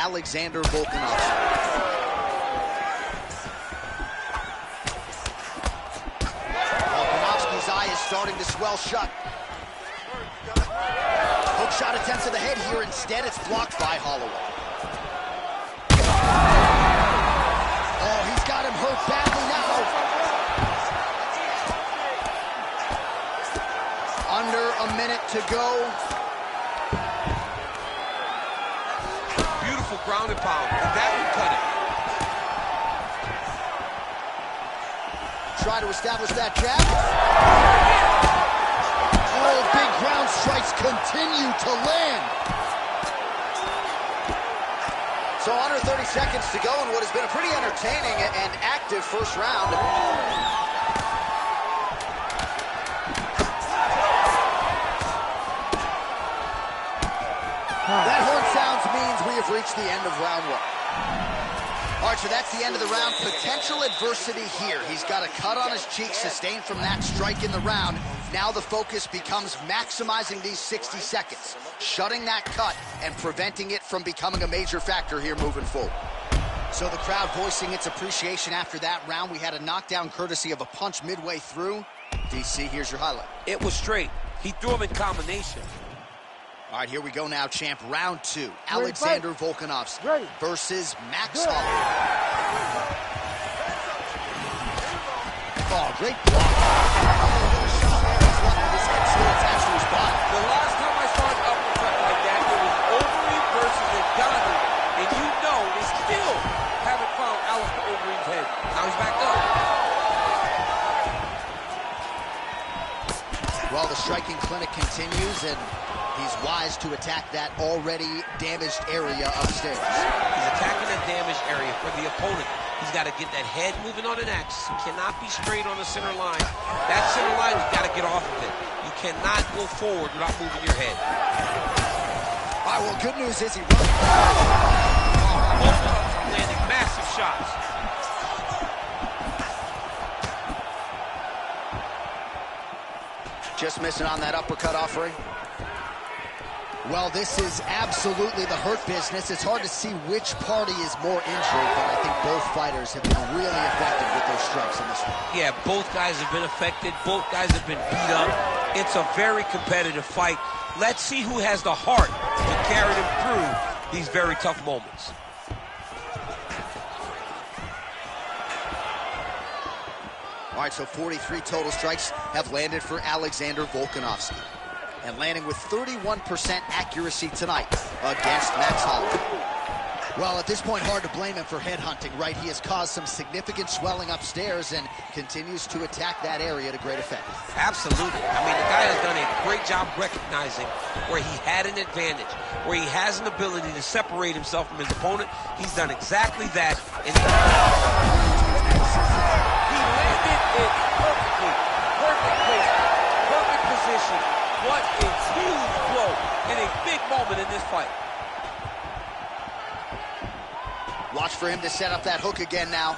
Alexander Volkanovski. Volkanovski's eye is starting to swell shut. Hook shot attempt to the head here. Instead, it's blocked by Holloway. Oh, he's got him hurt badly now. Under a minute to go. Beautiful ground and pound. That would cut it. Try to establish that jab. Oh, big ground strikes continue to land. So under 30 seconds to go in what has been a pretty entertaining and active first round. That horn sounds means we have reached the end of round one. All right, so that's the end of the round. Potential adversity here. He's got a cut on his cheek sustained from that strike in the round. Now the focus becomes maximizing these 60 seconds, shutting that cut and preventing it from becoming a major factor here moving forward. So the crowd voicing its appreciation after that round. We had a knockdown courtesy of a punch midway through. DC, here's your highlight. It was straight. He threw him in combination. All right, here we go now, champ. Round two. Alexander Volkanovski versus Max Holloway. Oh, great block. The last time I saw an uppercut like that, it was Overeem versus Ngannou. And you know they still haven't found Alistair Overeem's head. Now he's back up. Well, the striking clinic continues, and he's wise to attack that already damaged area upstairs. He's attacking that damaged area for the opponent. He's got to get that head moving on an X. He cannot be straight on the center line. That center line, you've got to get off of it. You cannot go forward without moving your head. All right, well, good news is he runs. Both are landing massive shots. Just missing on that uppercut offering. Well, this is absolutely the hurt business. It's hard to see which party is more injured, but I think both fighters have been really effective with their strikes in this one. Yeah, both guys have been affected. Both guys have been beat up. It's a very competitive fight. Let's see who has the heart to carry them through these very tough moments. All right, so 43 total strikes have landed for Alexander Volkanovski. And landing with 31% accuracy tonight against Max Holloway. Well, at this point, hard to blame him for headhunting, right? He has caused some significant swelling upstairs and continues to attack that area to great effect. Absolutely. I mean, the guy has done a great job recognizing where he had an advantage, where he has an ability to separate himself from his opponent. He's done exactly that. And he landed it perfectly. Perfect placement, perfect position. What a huge blow in a big moment in this fight. Watch for him to set up that hook again now.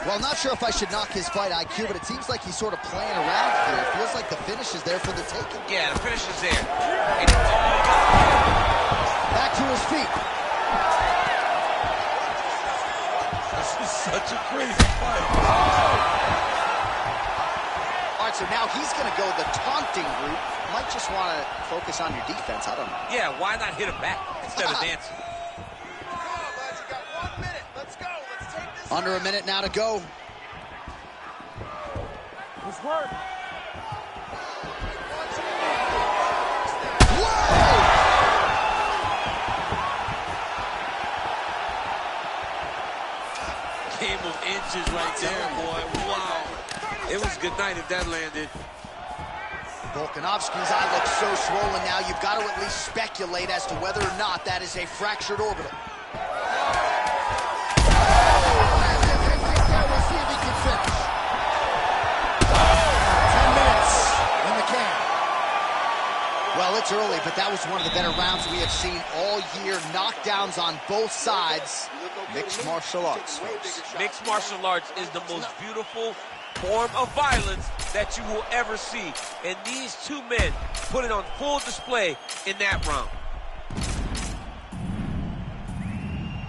Well, not sure if I should knock his fight IQ, but it seems like he's sort of playing around here. It feels like the finish is there for the taking. Yeah, the finish is there. And back to his feet. This is such a crazy fight. All right, so now he's going to go the taunting route. Might just want to focus on your defense. I don't know. Yeah, why not hit him back instead of dancing? Under a minute now to go. Let's work. Whoa! Game of inches right there, boy. Wow. It was good night if that landed. Volkanovski's eye looks so swollen now, you've got to at least speculate as to whether or not that is a fractured orbital. We'll see if he can finish. 10 minutes in the can. Well, it's early, but that was one of the better rounds we have seen all year. Knockdowns on both sides. Mixed martial arts, folks. Mixed martial arts is the most beautiful form of violence that you will ever see. And these two men put it on full display in that round.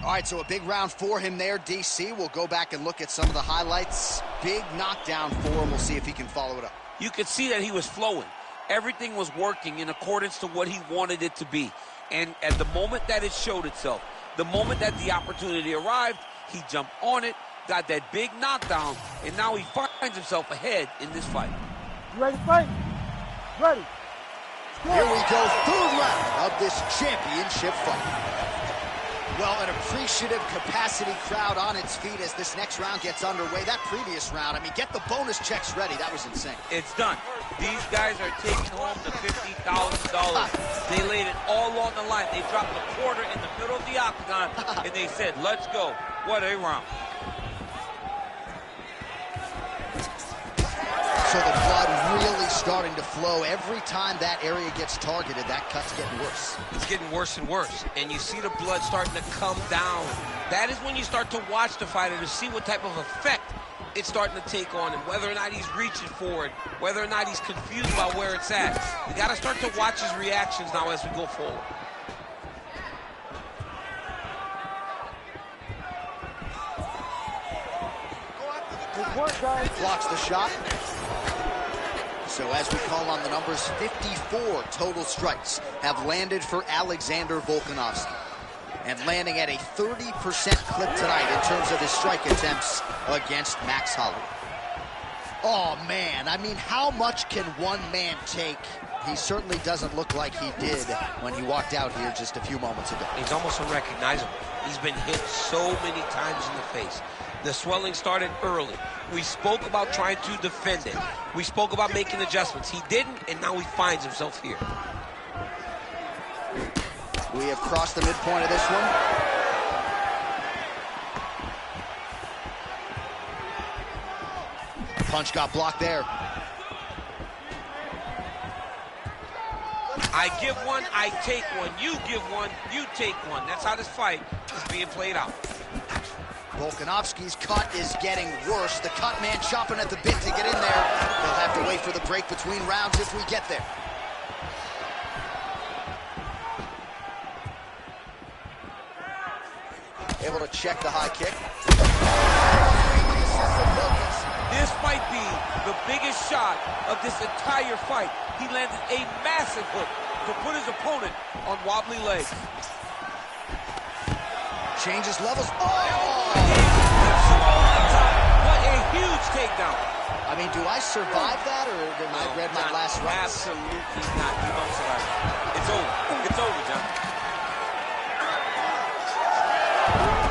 All right, so a big round for him there, DC. We'll go back and look at some of the highlights. Big knockdown for him. We'll see if he can follow it up. You could see that he was flowing. Everything was working in accordance to what he wanted it to be. And at the moment that it showed itself, the moment that the opportunity arrived, he jumped on it, got that big knockdown, and now he finds himself ahead in this fight. You ready to fight? Ready. Here we go, third round of this championship fight. Well, an appreciative capacity crowd on its feet as this next round gets underway. That previous round, I mean, get the bonus checks ready. That was insane. It's done. These guys are taking home the $50,000. They laid it all on the line. They dropped a quarter in the middle of the octagon, and they said, let's go. What a round. So the blood really starting to flow. Every time that area gets targeted, that cut's getting worse. It's getting worse and worse. And you see the blood starting to come down. That is when you start to watch the fighter to see what type of effect it's starting to take on him, whether or not he's reaching for it, whether or not he's confused about where it's at. We got to start to watch his reactions now as we go forward. Blocks the shot. So as we call on the numbers, 54 total strikes have landed for Alexander Volkanovski. And landing at a 30% clip tonight in terms of his strike attempts against Max Holloway. Oh, man. I mean, how much can one man take? He certainly doesn't look like he did when he walked out here just a few moments ago. He's almost unrecognizable. He's been hit so many times in the face. The swelling started early. We spoke about trying to defend it. We spoke about making adjustments. He didn't, and now he finds himself here. We have crossed the midpoint of this one. Punch got blocked there. I give one, I take one. You give one, you take one. That's how this fight is being played out. Volkanovski's cut is getting worse. The cut man chomping at the bit to get in there. They'll have to wait for the break between rounds if we get there. Able to check the high kick. This might be the biggest shot of this entire fight. He landed a massive hook to put his opponent on wobbly legs. Changes levels. Oh! What a huge takedown. I mean, do I survive that, or did I read my last round? Absolutely not. You don't survive. It's over. It's over, John.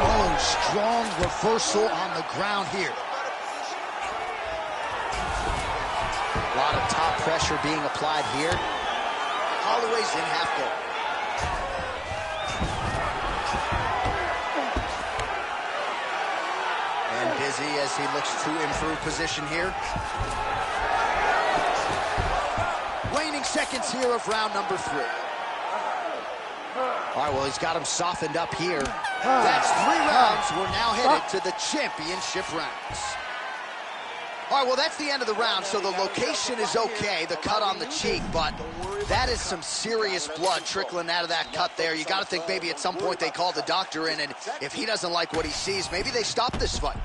Oh, strong reversal on the ground here. A lot of top pressure being applied here. Holloway's in half guard. And busy as he looks to improve position here. Waning seconds here of round number 3. All right, well, he's got him softened up here. That's 3 rounds. We're now headed to the championship rounds. All right, well, that's the end of the round, so the location is okay, the cut on the cheek, but that is some serious blood trickling out of that cut there. You got to think maybe at some point they call the doctor in, and if he doesn't like what he sees, maybe they stop this fight.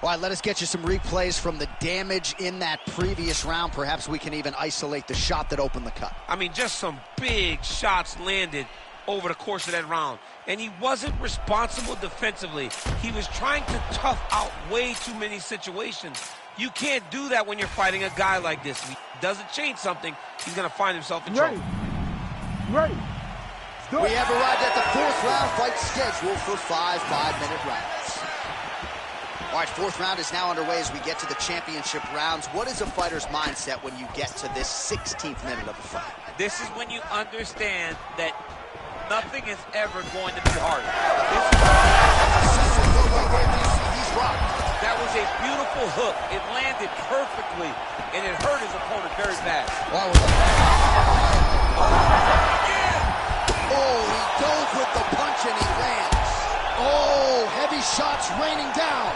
All right, let us get you some replays from the damage in that previous round. Perhaps we can even isolate the shot that opened the cut. I mean, just some big shots landed over the course of that round. And he wasn't responsible defensively. He was trying to tough out way too many situations. You can't do that when you're fighting a guy like this. If he doesn't change something, he's going to find himself in trouble. Ready. We have arrived at the 4th round fight scheduled for 5 5-minute rounds. All right, 4th round is now underway as we get to the championship rounds. What is a fighter's mindset when you get to this 16th minute of the fight? This is when you understand that nothing is ever going to be hard. He's rocked. That was a beautiful hook. It landed perfectly, and it hurt his opponent very bad. Oh, he dove with the punch, and he lands. Oh, heavy shots raining down.